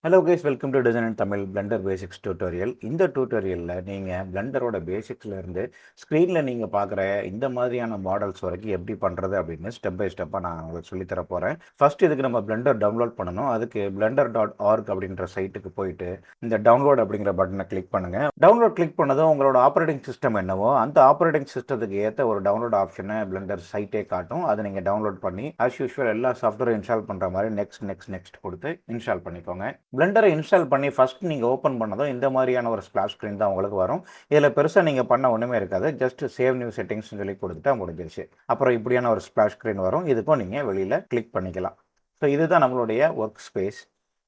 Hello guys, welcome to design and Tamil Blender basics tutorial. இந்த டியூட்டோரியலில் நீங்கள் பிளெண்டரோட பேசிக்ஸ்லேருந்து ஸ்க்ரீனில் நீங்கள் பார்க்குற இந்த மாதிரியான மாடல்ஸ் வரைக்கும் எப்படி பண்ணுறது அப்படின்னு ஸ்டெப் பை ஸ்டெப்பாக நான் உங்களுக்கு சொல்லித்தர போகிறேன். ஃபஸ்ட் இதுக்கு நம்ம பிளெண்டர் டவுன்லோட் பண்ணணும். அதுக்கு blender.org அப்படின்ற சைட்டுக்கு போயிட்டு இந்த டவுன்லோட் அப்படிங்கிற பட்டனை கிளிக் பண்ணுங்கள். டவுன்லோட் கிளிக் பண்ணதும் உங்களோட ஆப்ரேட்டிங் சிஸ்டம் என்னவோ அந்த ஆப்ரேட்டிங் சிஸ்டத்துக்கு ஏற்ற ஒரு டவுன்லோட் ஆப்ஷனை பிளெண்டர் சைட்டே காட்டும். அதை நீங்கள் டவுன்லோட் பண்ணி ஆஸ் யூஷுவல் எல்லா சாஃப்ட்வேரும் இன்ஸ்டால் பண்ணுற மாதிரி நெக்ஸ்ட் கொடுத்து இன்ஸ்டால் பண்ணிக்கோங்க. பிளெண்டரை இன்ஸ்டால் பண்ணி ஃபஸ்ட் நீங்கள் ஓப்பன் பண்ணதும் இந்த மாதிரியான ஒரு ஸ்ப்ளாஷ் ஸ்க்ரீன் தான் உங்களுக்கு வரும். இதில் பெருசாக நீங்கள் பண்ண ஒன்றுமே இருக்காது. ஜஸ்ட் சேவ் நியூ செட்டிங்ஸ்னு சொல்லி கொடுத்துட்டா முடிஞ்சிருச்சு. அப்புறம் இப்படியான ஒரு ஸ்ப்ளாஷ் ஸ்க்ரீன் வரும். இதுக்கும் நீங்கள் வெளியில் கிளிக் பண்ணிக்கலாம். ஸோ இதுதான் நம்மளுடைய ஒர்க் ஸ்பேஸ்.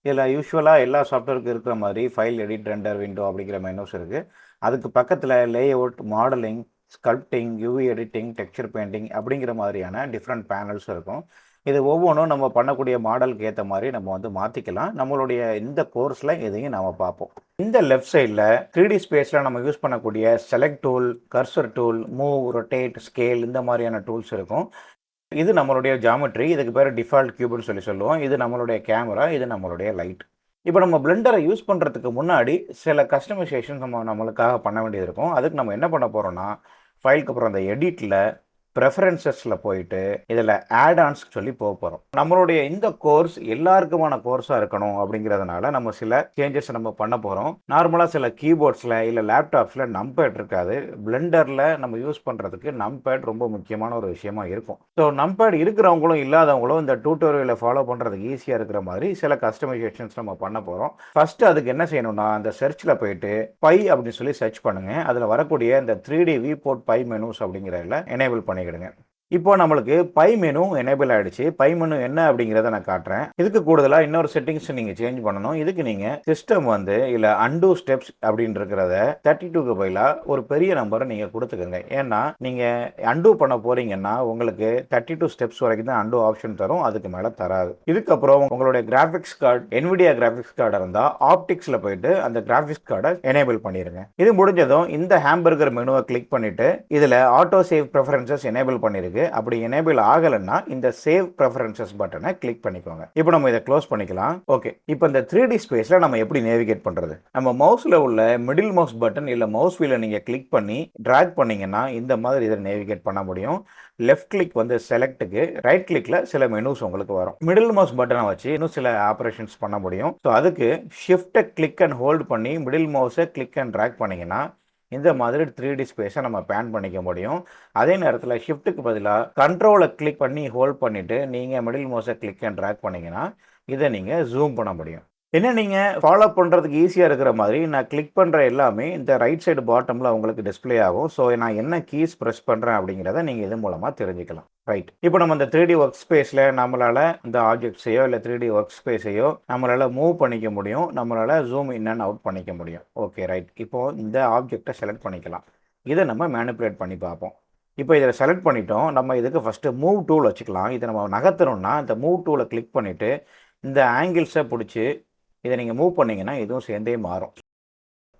இதில் யூஸ்வலாக எல்லா சாஃப்ட்வேருக்கு இருக்கிற மாதிரி ஃபைல், எடிட், ரெண்டர், விண்டோ அப்படிங்கிற மெனுஸ் இருக்குது. அதுக்கு பக்கத்தில் layout, modelling, sculpting, UV editing, texture painting அப்படிங்கிற மாதிரியான டிஃப்ரெண்ட் பேனல்ஸ் இருக்கும். இது ஒவ்வொன்றும் நம்ம பண்ணக்கூடிய மாடலுக்கு ஏற்ற மாதிரி நம்ம மாற்றிக்கலாம். நம்மளுடைய இந்த கோர்ஸில் இதையும் நம்ம பார்ப்போம். இந்த லெஃப்ட் சைடில் 3D ஸ்பேஸில் நம்ம யூஸ் பண்ணக்கூடிய select tool, cursor tool, move, rotate, scale இந்த மாதிரியான டூல்ஸ் இருக்கும். இது நம்மளுடைய ஜாமெட்ரி. இதுக்கு பேர் டிஃபால்ட் கியூப்னு சொல்லுவோம். இது நம்மளுடைய கேமரா, இது நம்மளுடைய லைட். இப்போ நம்ம பிளெண்டரை யூஸ் பண்ணுறதுக்கு முன்னாடி சில கஸ்டமைசேஷன் நம்மளுக்காக பண்ண வேண்டியது இருக்கும். அதுக்கு நம்ம என்ன பண்ண போகிறோம்னா, ஃபைலுக்கு அப்புறம் அந்த எடிட்டில் ப்ரெஃபரன்சஸில் போயிட்டு இதில் ஆட்-ஆன்ஸ் சொல்லி போகிறோம். நம்மளுடைய இந்த கோர்ஸ் எல்லாருக்குமான கோர்ஸாக இருக்கணும் அப்படிங்கிறதுனால நம்ம சில சேஞ்சஸ் நம்ம பண்ண போகிறோம். நார்மலாக சில கீபோர்ட்ஸில் இல்லை லேப்டாப்ஸில் நம்பேட் இருக்காது. பிளெண்டரில் நம்ம யூஸ் பண்ணுறதுக்கு நம்பேட் ரொம்ப முக்கியமான ஒரு விஷயமா இருக்கும். ஸோ நம்பேட் இருக்கிறவங்களும் இல்லாதவங்களும் இந்த டியூட்டோரியலை ஃபாலோ பண்ணுறதுக்கு ஈஸியாக இருக்கிற மாதிரி சில கஸ்டமைசேஷன்ஸ் நம்ம பண்ண போகிறோம். ஃபஸ்ட்டு அதுக்கு என்ன செய்யணும்னா, அந்த சர்ச்சில் போயிட்டு பை அப்படின்னு சொல்லி சர்ச் பண்ணுங்கள். அதில் வரக்கூடிய இந்த 3D வியூபோர்ட் பை மெனுஸ் அப்படிங்கிறதுல எனேபிள் பண்ணிக்கிடுங்க. இப்போ நம்மளுக்கு பை மெனு எனேபிள் ஆகிடுச்சு. பை மெனு என்ன அப்படிங்கிறத நான் காட்டுறேன். இதுக்கு கூடுதலாக இன்னொரு செட்டிங்ஸ் நீங்கள் சேஞ்ச் பண்ணணும். இதுக்கு நீங்கள் சிஸ்டம் இல்லை அன்டூ ஸ்டெப்ஸ் அப்படின்னு இருக்கிறத 32க்கு பதிலாக ஒரு பெரிய நம்பரை நீங்கள் கொடுத்துக்கோங்க. ஏன்னா நீங்கள் அன்டூ பண்ண போகிறீங்கன்னா உங்களுக்கு 32 ஸ்டெப்ஸ் வரைக்கும் தான் அன்டூ ஆப்ஷன் தரும். அதுக்கு மேலே தராது. இதுக்கப்புறம் உங்களுடைய graphics card, NVIDIA graphics card இருந்தால் ஆப்டிக்ஸில் போயிட்டு அந்த கிராஃபிக்ஸ் கார்டை எனேபிள் பண்ணிடுங்க. இது முடிஞ்சதும் இந்த ஹேம்பர்கர் மெனுவை கிளிக் பண்ணிவிட்டு இதில் ஆட்டோ சேவ் ப்ரெஃபரன்சஸ் எனேபிள் பண்ணியிருக்கு. அப்படி எனேபிள் ஆகலைன்னா இந்த சேவ் ப்ரெஃபரன்சஸ் பட்டனை கிளிக் பண்ணிக்கோங்க. இப்போ நம்ம இதை க்ளோஸ் பண்ணிக்கலாம். ஓகே, இப்போ இந்த 3D ஸ்பேஸில் நம்ம எப்படி நேவிகேட் பண்ணுறது? நம்ம மவுஸில் உள்ள மிடில் மவுஸ் பட்டன் இல்லை மவுஸ் வீலை நீங்கள் கிளிக் பண்ணி ட்ராக் பண்ணிங்கன்னா இந்த மாதிரி இதை நேவிகேட் பண்ண முடியும். லெஃப்ட் கிளிக் செலக்ட்டுக்கு, ரைட் கிளிக்கில் சில மெனுஸ் உங்களுக்கு வரும். மிடில் மவுஸ் பட்டனை வச்சு இன்னும் சில ஆப்ரேஷன்ஸ் பண்ண முடியும். ஸோ அதுக்கு ஷிஃப்ட்டை கிளிக் அண்ட் ஹோல்ட் பண்ணி மிடில் மவுஸை கிளிக் அண்ட் ட்ராக் பண்ணிங்கன்னா இந்த மாதிரி 3D ஸ்பேஸை நம்ம பேன் பண்ணிக்க முடியும். அதே நேரத்தில் ஷிஃப்ட்டுக்கு பதிலாக கண்ட்ரோலை கிளிக் பண்ணி ஹோல்ட் பண்ணிவிட்டு நீங்கள் மிடில் மவுஸை கிளிக் அண்ட் ட்ராக் பண்ணிங்கன்னா இதை நீங்கள் ஜூம் பண்ண முடியும். என்ன நீங்கள் ஃபாலோ பண்ணுறதுக்கு ஈஸியாக இருக்கிற மாதிரி நான் கிளிக் பண்ணுற எல்லாமே இந்த ரைட் சைடு பாட்டமில் உங்களுக்கு டிஸ்பிளே ஆகும். ஸோ நான் என்ன கீஸ் ப்ரெஸ் பண்ணுறேன் அப்படிங்கிறத நீங்கள் இது மூலமாக தெரிஞ்சுக்கலாம். ரைட், இப்போ நம்ம இந்த 3D ஒர்க் ஸ்பேஸில் நம்மளால் இந்த ஆப்ஜெக்ட்ஸையோ இல்லை 3D ஒர்க் ஸ்பேஸையோ நம்மளால் மூவ் பண்ணிக்க முடியும். நம்மளால் ஜூம் இன் அண்ட் அவுட் பண்ணிக்க முடியும். ஓகே ரைட், இப்போது இந்த ஆப்ஜெக்டை செலக்ட் பண்ணிக்கலாம். இதை நம்ம மேனிப்புலேட் பண்ணி பார்ப்போம். இப்போ இதில் செலக்ட் பண்ணிட்டோம். நம்ம இதுக்கு ஃபஸ்ட்டு மூவ் டூல் வச்சுக்கலாம். இதை நம்ம நகர்த்தணும்னா இந்த மூவ் டூலை கிளிக் பண்ணிவிட்டு இந்த ஆங்கிள்ஸை பிடிச்சி இதை நீங்கள் மூவ் பண்ணிங்கன்னா இதுவும் சேர்ந்தே மாறும்.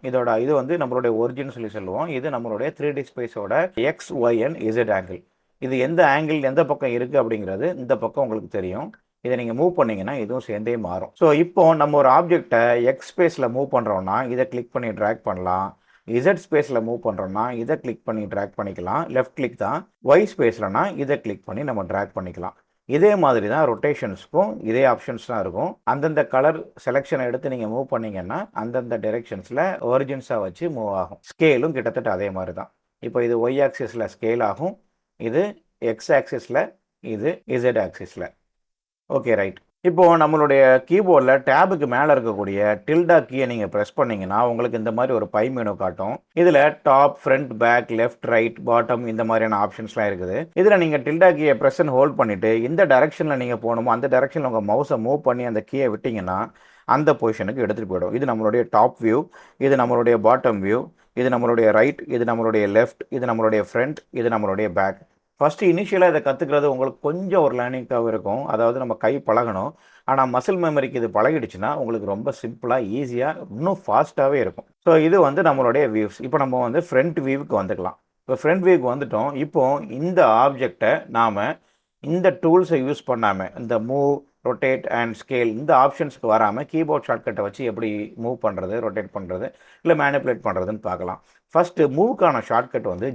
இது நம்மளுடைய ஒரிஜின் சொல்லி சொல்லுவோம். இது நம்மளுடைய 3D ஸ்பேஸோட XYZ ஆங்கிள். இது எந்த ஆங்கிள் எந்த பக்கம் இருக்குது அப்படிங்கிறது இந்த பக்கம் உங்களுக்கு தெரியும். இதை நீங்கள் மூவ் பண்ணிங்கன்னா இதுவும் சேர்ந்தே மாறும். ஸோ இப்போ நம்ம ஒரு ஆப்ஜெக்டை எக்ஸ் ஸ்பேஸில் மூவ் பண்ணுறோன்னா இதை கிளிக் பண்ணி ட்ராக் பண்ணலாம். இசட் ஸ்பேஸில் மூவ் பண்ணுறோன்னா இதை கிளிக் பண்ணி ட்ராக் பண்ணிக்கலாம். லெஃப்ட் கிளிக் தான். ஒய் ஸ்பேஸ்லனா இதை கிளிக் பண்ணி நம்ம ட்ராக் பண்ணிக்கலாம். இதே மாதிரி தான் ரொட்டேஷன்ஸ்க்கும் இதே ஆப்ஷன்ஸ் தான் இருக்கும். அந்தந்த கலர் செலெக்ஷனை எடுத்து நீங்கள் மூவ் பண்ணிங்கன்னா அந்தந்த டைரெக்ஷன்ஸில் ஒரிஜின்ஸாக வச்சு மூவ் ஆகும். ஸ்கேலும் கிட்டத்தட்ட அதே மாதிரி தான். இப்போ இது ஒய் ஆக்சிஸில் ஸ்கேல் ஆகும், இது எக்ஸ் ஆக்சிஸில், இது இசட் ஆக்சிஸில். ஓகே ரைட், இப்போது நம்மளுடைய கீபோர்டில் டேபுக்கு மேலே இருக்கக்கூடிய டில்டா கீயை நீங்கள் ப்ரெஸ் பண்ணிங்கன்னா உங்களுக்கு இந்த மாதிரி ஒரு பை மெனு காட்டும். இதில் top, front, back, left, right, bottom இந்த மாதிரியான ஆப்ஷன்ஸ்லாம் இருக்குது. இதில் நீங்கள் டில்டா கீயை ப்ரெஸ் அண்ட் ஹோல்ட் பண்ணிவிட்டு இந்த டைரெக்ஷனில் நீங்கள் போகணுமோ அந்த டைரெக்ஷனில் உங்கள் மவுஸை மூவ் பண்ணி அந்த கீயை விட்டிங்கன்னா அந்த பொசிஷனுக்கு எடுத்துகிட்டு போயிடும். இது நம்மளுடைய டாப் வியூ, இது நம்மளுடைய பாட்டம் வியூ, இது நம்மளுடைய ரைட், இது நம்மளுடைய லெஃப்ட், இது நம்மளுடைய ஃப்ரண்ட், இது நம்மளுடைய பேக். ஃபஸ்ட்டு இனிஷியலாக இதை கற்றுக்கிறது உங்களுக்கு கொஞ்சம் ஒரு லேர்னிங்காக இருக்கும். அதாவது நம்ம கை பழகணும். ஆனால் மசில் மெமரிக்கு இது பழகிடுச்சுன்னா உங்களுக்கு ரொம்ப சிம்பிளாக, ஈஸியாக, இன்னும் ஃபாஸ்ட்டாகவே இருக்கும். ஸோ இது நம்மளுடைய வியூஸ். இப்போ நம்ம ஃப்ரண்ட் வியூவுக்கு வந்துக்கலாம். இப்போ ஃப்ரண்ட் வியூக்கு வந்துட்டோம். இப்போது இந்த ஆப்ஜெக்டை நாம் இந்த டூல்ஸை யூஸ் பண்ணாமல், இந்த மூவ், ரொட்டேட் அண்ட் ஸ்கேல் இந்த ஆப்ஷன்ஸ்க்கு வராமல் கீபோர்ட் ஷார்ட்கட்டை வச்சு எப்படி மூவ் பண்ணுறது, ரொட்டேட் பண்ணுறது, இல்லை மேனிப்புலேட் பண்ணுறதுன்னு பார்க்கலாம். ஃபஸ்ட்டு மூவ்க்கான ஷார்ட்கட் வந்து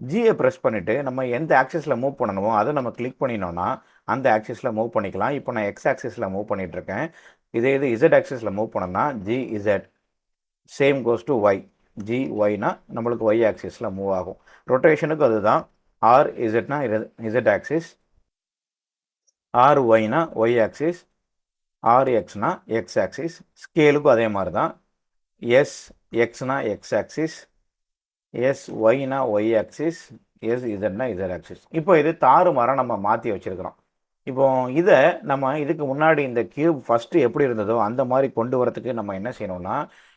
ஜியை ப்ரெஸ் பண்ணிவிட்டு நம்ம எந்த ஆக்சிஸில் மூவ் பண்ணணுமோ அதை நம்ம கிளிக் பண்ணினோன்னா அந்த ஆக்சிஸில் மூவ் பண்ணிக்கலாம். இப்போ நான் எக்ஸ் ஆக்சிஸில் மூவ் பண்ணிகிட்ருக்கேன். இதே இது இசட் ஆக்சிஸில் மூவ் பண்ணோம்னா G Z, same goes to Y. ஒய்னா நம்மளுக்கு ஒய் ஆக்சிஸில் மூவ் ஆகும். ரொட்டேஷனுக்கு அதுதான். இசட்னா இசட் ஆக்சிஸ், ஒய்னா ஒய் ஆக்சிஸ், எக்ஸ்னா எக்ஸ் ஆக்சிஸ். ஸ்கேலுக்கும் அதே மாதிரி தான். எக்ஸ்னா எக்ஸ் ஆக்சிஸ், ஒய்னா ஒய் ஆக்சிஸ், இசட்னா இசட் ஆக்சிஸ். இப்போ இது தாறுமாறாக நம்ம மாற்றி வச்சுருக்கிறோம். இப்போ இதை நம்ம இதுக்கு முன்னாடி இந்த கியூப் ஃபஸ்ட்டு எப்படி இருந்ததோ அந்த மாதிரி கொண்டு வரதுக்கு நம்ம என்ன செய்யணும்னா,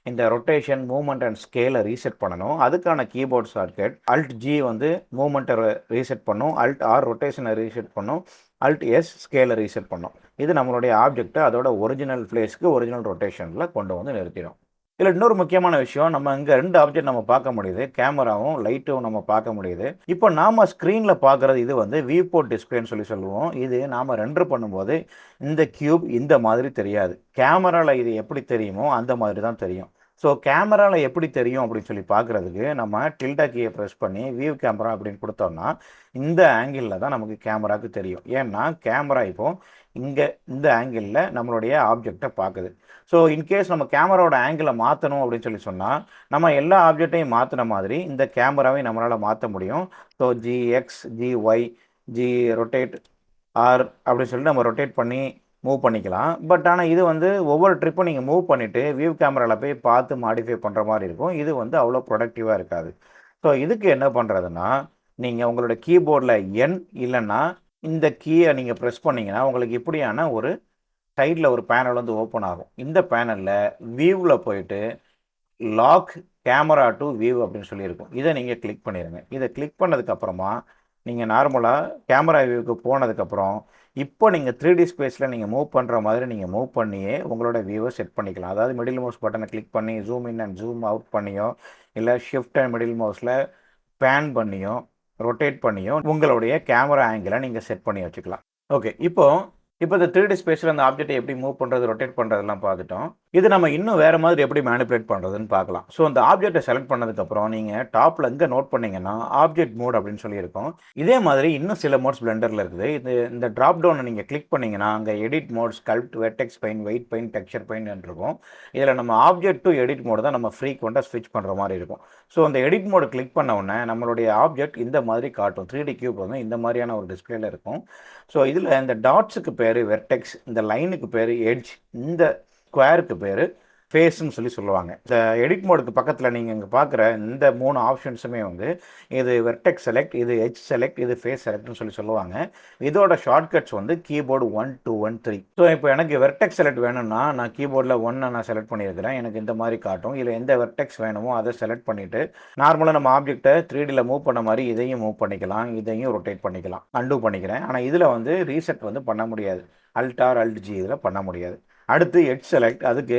இந்த ரொட்டேஷன், மூவ்மெண்ட் அண்ட் ஸ்கேலை ரீசெட் பண்ணணும். அதுக்கான கீபோர்ட் ஷார்ட்கட் Alt-G வந்து மூவ்மெண்ட்டை ரீசெட் பண்ணும், Alt-R ரொட்டேஷனை ரீசெட் பண்ணும், Alt-S ஸ்கேலை ரீசெட் பண்ணும். இது நம்மளுடைய ஆப்ஜெக்டை அதோட ஒரிஜினல் பிளேஸ்க்கு ஒரிஜினல் ரொட்டேஷனில் கொண்டு வந்து நிறுத்திடும். இதில் இன்னொரு முக்கியமான விஷயம், நம்ம இங்கே 2 ஆப்ஜெக்ட் நம்ம பார்க்க முடியுது, கேமராவும் லைட்டும் நம்ம பார்க்க முடியுது. இப்போ நாம் ஸ்க்ரீனில் பார்க்குறது இது வந்து வியூ போர்ட் டிஸ்பிளேன்னு சொல்லுவோம். இது நாம் ரெண்டர் பண்ணும்போது இந்த கியூப் இந்த மாதிரி தெரியாது. கேமராவில் இது எப்படி தெரியுமோ அந்த மாதிரி தான் தெரியும். ஸோ கேமராவில் எப்படி தெரியும் அப்படின்னு சொல்லி பார்க்குறதுக்கு நம்ம டில்டா கீயை ப்ரெஸ் பண்ணி வியூ கேமரா அப்படின்னு கொடுத்தோம்னா இந்த ஆங்கிளில் தான் நமக்கு கேமராவுக்கு தெரியும். ஏன்னா கேமரா இப்போது இங்கே இந்த ஆங்கிளில் நம்மளுடைய ஆப்ஜெக்டை பார்க்குது. ஸோ இன்கேஸ் நம்ம கேமராவோட ஆங்கிளை மாற்றணும் அப்படின்னு சொல்லி சொன்னால் நம்ம எல்லா ஆப்ஜெக்டையும் மாற்றின மாதிரி இந்த கேமராவையும் நம்மளால் மாற்ற முடியும். So G X, Y, rotate R அப்படின்னு சொல்லிட்டு நம்ம ரொட்டேட் பண்ணி மூவ் பண்ணிக்கலாம். பட் ஆனால் இது வந்து ஒவ்வொரு ட்ரிப்பும் நீங்கள் மூவ் பண்ணிவிட்டு வியூ கேமராவில் போய் பார்த்து மாடிஃபை பண்ணுற மாதிரி இருக்கும். இது வந்து அவ்வளோ ப்ரொடக்டிவாக இருக்காது. ஸோ இதுக்கு என்ன பண்ணுறதுன்னா, நீங்கள் உங்களோட கீபோர்டில் என் இல்லைன்னா இந்த கீயை நீங்கள் ப்ரெஸ் பண்ணிங்கன்னா உங்களுக்கு இப்படியான ஒரு சைடில் ஒரு பேனல் வந்து ஓப்பன் ஆகும். இந்த பேனலில் வியூவில் போயிட்டு லாக் கேமரா டு வியூ அப்படின்னு சொல்லியிருக்கும். இதை நீங்கள் கிளிக் பண்ணிடுங்க. இதை கிளிக் பண்ணதுக்கப்புறமா நீங்கள் நார்மலாக கேமரா வியூவுக்கு போனதுக்கப்புறம் இப்போ நீங்கள் 3D ஸ்பேஸில் நீங்கள் மூவ் பண்ணுற மாதிரி நீங்கள் மூவ் பண்ணியே உங்களோட வியூவை செட் பண்ணிக்கலாம். அதாவது மிடில் மவுஸ் பட்டனை கிளிக் பண்ணி zoom in and zoom out பண்ணியோ, இல்லை ஷிஃப்ட் அண்ட் மிடில் மவுஸில் பேன் பண்ணியோ, ரொட்டேட் பண்ணியோ உங்களுடைய கேமரா ஆங்கிளை நீங்கள் செட் பண்ணி வச்சுக்கலாம். ஓகே, இப்போ இந்த 3D ஸ்பேஸில் அந்த ஆப்ஜெக்ட்டை எப்படி மூவ் பண்ணுறது, ரொட்டேட் பண்ணுறதெல்லாம் பார்த்துட்டோம். இது நம்ம இன்னும் வேறு மாதிரி எப்படி மேனிப்புலேட் பண்ணுறதுன்னு பார்க்கலாம். ஸோ அந்த ஆப்ஜெக்ட்டை செலக்ட் பண்ணதுக்கப்புறம் நீங்கள் டாப்பில் எங்கே நோட் பண்ணிங்கன்னா ஆப்ஜெக்ட் மோட் அப்படின்னு சொல்லியிருக்கோம். இதே மாதிரி இன்னும் சில மோட்ஸ் பிளெண்டரில் இருக்குது. இந்த ட்ராப் டவுனை நீங்கள் கிளிக் பண்ணிங்கன்னா அங்கே edit mode, sculpt, vertex paint, weight paint, texture paint இருக்கும். இதில் நம்ம ஆப்ஜெக்ட் டு எடிட் மோடு தான் நம்ம ஃப்ரீக்வெண்ட்டாக ஸ்விட்ச் பண்ணுற மாதிரி இருக்கும். ஸோ அந்த எடிட் மோடு கிளிக் பண்ண உடனே நம்மளுடைய ஆப்ஜெக்ட் இந்த மாதிரி காட்டும். 3D கியூப் வந்து இந்த மாதிரியான ஒரு டிஸ்பிளேல இருக்கும். ஸோ இதில் இந்த டாட்ஸுக்கு பேர் வெர்டெக்ஸ், இந்த லைனுக்கு பேர் எட்ஜ், இந்த ஸ்கொயருக்கு பேர் ஃபேஸ்ன்னு சொல்லுவாங்க. இந்த எடிட் மோடுக்கு பக்கத்தில் நீங்கள் இங்கே பார்க்குற இந்த 3 ஆப்ஷன்ஸுமே வந்து இது வெர்டெக்ஸ் செலக்ட், இது எட்ஜ் செலக்ட், இது ஃபேஸ் செலக்ட்னு சொல்லுவாங்க. இதோட ஷார்ட்கட்ஸ் வந்து கீபோர்டு 1, 2, 1, 3. ஸோ இப்போ எனக்கு வெர்டெக்ஸ் செலக்ட் வேணும்னா நான் கீபோர்டில் 1 நான் செலக்ட் பண்ணியிருக்கிறேன். எனக்கு இந்த மாதிரி காட்டும். இதில் எந்த வெர்டெக்ஸ் வேணுமோ அதை செலக்ட் பண்ணிவிட்டு நார்மலாக நம்ம ஆப்ஜெக்டை 3Dயில் மூவ் பண்ண மாதிரி இதையும் மூவ் பண்ணிக்கலாம், இதையும் ரொட்டேட் பண்ணிக்கலாம். அன்டூ பண்ணிக்கிறேன். ஆனால் இதில் வந்து ரீசெட் வந்து பண்ண முடியாது. Alt-R, Alt-G இதில் பண்ண முடியாது. அடுத்து எட்ஜ் செலக்ட், அதுக்கு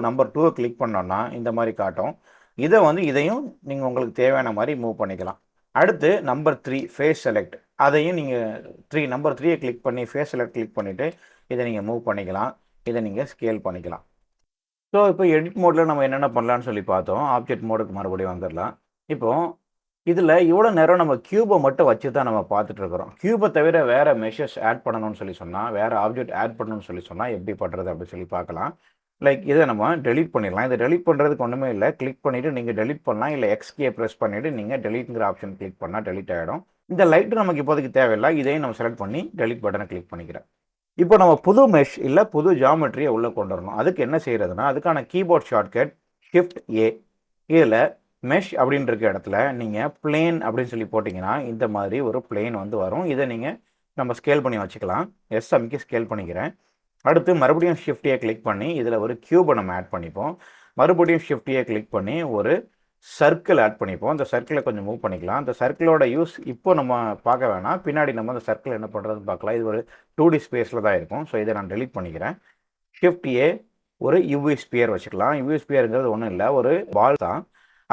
நம்பர் 2 கிளிக் பண்ணோன்னா இந்த மாதிரி காட்டும். இதை வந்து இதையும் நீங்கள் உங்களுக்கு தேவையான மாதிரி மூவ் பண்ணிக்கலாம். அடுத்து நம்பர் 3 ஃபேஸ் செலக்ட், அதையும் நீங்கள் நம்பர் 3 கிளிக் பண்ணி ஃபேஸ் செலக்ட் கிளிக் பண்ணிவிட்டு இதை நீங்கள் மூவ் பண்ணிக்கலாம், இதை நீங்கள் ஸ்கேல் பண்ணிக்கலாம். ஸோ இப்போ எடிட் மோடில் நம்ம என்னென்ன பண்ணலான்னு சொல்லி பார்த்தோம். ஆப்ஜெக்ட் மோடுக்கு மறுபடியும் வந்துடலாம். இப்போது இதில் இவ்வளோ நேரம் நம்ம கியூபை மட்டும் வச்சு தான் நம்ம பார்த்துட்ருக்குறோம். கியூபை தவிர வேறு மெஷர்ஸ் ஆட் பண்ணணும்னு சொல்லி சொன்னால், வேறு ஆப்ஜெக்ட் ஆட் பண்ணணும்னு சொல்லி சொன்னால் எப்படி பண்ணுறது அப்படின்னு சொல்லி பார்க்கலாம். லைக் இதை நம்ம டெலீட் பண்ணிடலாம். இதை டெலீட் பண்ணுறதுக்கு ஒன்றுமே இல்லை. கிளிக் பண்ணிவிட்டு நீங்கள் டெலீட் பண்ணலாம், இல்லை எக்ஸ்கே ப்ரெஸ் பண்ணிவிட்டு நீங்கள் டெலீட்ங்கிற ஆப்ஷன் கிளிக் பண்ணால் டெலீட் ஆகிடும். இந்த லைட்டு நமக்கு இப்போதைக்கு தேவையில்லை. இதையும் நம்ம செலக்ட் பண்ணி டெலீட் பட்டனை கிளிக் பண்ணிக்கிறேன். இப்போ நம்ம புது மெஷ் இல்லை புது ஜாமெட்ரியை உள்ளே கொண்டு வரணும். அதுக்கு என்ன செய்கிறதுனா, அதுக்கான கீபோர்ட் ஷார்ட்கட் Shift-A. இதில் மெஷ் அப்படின்ற இடத்துல நீங்கள் பிளேன் அப்படின்னு சொல்லி போட்டிங்கன்னா இந்த மாதிரி ஒரு பிளேன் வந்து வரும். இதை நம்ம ஸ்கேல் பண்ணி வச்சுக்கலாம். எஸ் அமைக்கி ஸ்கேல் பண்ணிக்கிறேன். அடுத்து மறுபடியும் Shift-A கிளிக் பண்ணி இதில் ஒரு கியூபை நம்ம ஆட் பண்ணிப்போம். மறுபடியும் Shift-A கிளிக் பண்ணி ஒரு சர்க்கிள் ஆட் பண்ணிப்போம். அந்த சர்க்கிளை கொஞ்சம் மூவ் பண்ணிக்கலாம். அந்த சர்க்கிளோட யூஸ் இப்போ நம்ம பார்க்க வேணாம், பின்னாடி நம்ம அந்த சர்க்கிள் என்ன பண்ணுறதுன்னு பார்க்கலாம். இது ஒரு 2D ஸ்பேஸில் தான் இருக்கும். ஸோ இதை நான் டெலீட் பண்ணிக்கிறேன். Shift-A ஒரு UV ஸ்பியர் வச்சுக்கலாம். UV ஸ்பியருங்கிறது ஒன்றும் இல்லை, ஒரு பால் தான்.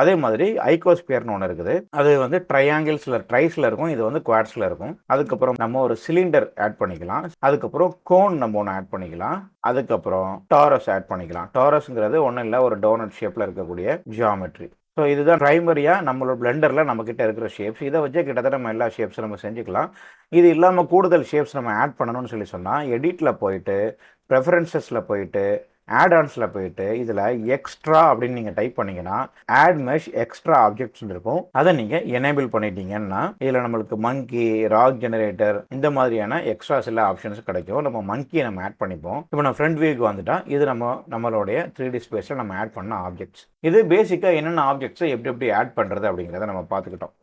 அதே மாதிரி ஐகோஸ்பியர்னு ஒன்று இருக்குது. அது வந்து ட்ரையாங்கிள்ஸில் ட்ரைஸில் இருக்கும், இது வந்து குவாட்ஸில் இருக்கும். அதுக்கப்புறம் நம்ம ஒரு சிலிண்டர் ஆட் பண்ணிக்கலாம். அதுக்கப்புறம் கோன் நம்ம ஒன்று ஆட் பண்ணிக்கலாம். அதுக்கப்புறம் டாரஸ் ஆட் பண்ணிக்கலாம். டாரஸ்ங்கிறது ஒன்றும் இல்லை, ஒரு டோனட் ஷேப்பில் இருக்கக்கூடிய ஜியாமெட்ரி. ஸோ இதுதான் ப்ரைமரியாக நம்மளோட பிளெண்டரில் நம்மக்கிட்ட இருக்கிற ஷேப்ஸ். இதை வச்சே கிட்டத்தட்ட நம்ம எல்லா ஷேப்ஸும் நம்ம செஞ்சுக்கலாம். இது இல்லாமல் கூடுதல் ஷேப்ஸ் நம்ம ஆட் பண்ணணும்னு சொன்னால் எடிட்டில் போயிட்டு ப்ரெஃபரன்சஸில் போயிட்டு ஆட் ஆன்ஸில் போயிட்டு இதில் எக்ஸ்ட்ரா அப்படின்னு நீங்கள் டைப் பண்ணிங்கன்னா ஆட் மெஷ் எக்ஸ்ட்ரா ஆப்ஜெக்ட்ஸ் இருக்கும். அதை நீங்கள் எனேபிள் பண்ணிட்டீங்கன்னா இதில் நம்மளுக்கு மங்கி, ராக் ஜெனரேட்டர் இந்த மாதிரியான எக்ஸ்ட்ரா சில ஆப்ஷன்ஸ் கிடைக்கும். நம்ம மங்கியை நம்ம ஆட் பண்ணிப்போம். இப்போ நம்ம ஃப்ரண்ட் வியூக்கு வந்துட்டா இது நம்மளுடைய 3D ஸ்பேஸில் நம்ம ஆட் பண்ண ஆப்ஜெக்ட்ஸ். இது பேசிக்காக என்னென்ன ஆப்ஜெக்ட்ஸை எப்படி ஆட் பண்ணுறது அப்படிங்கிறத நம்ம பார்த்துக்கிட்டோம்.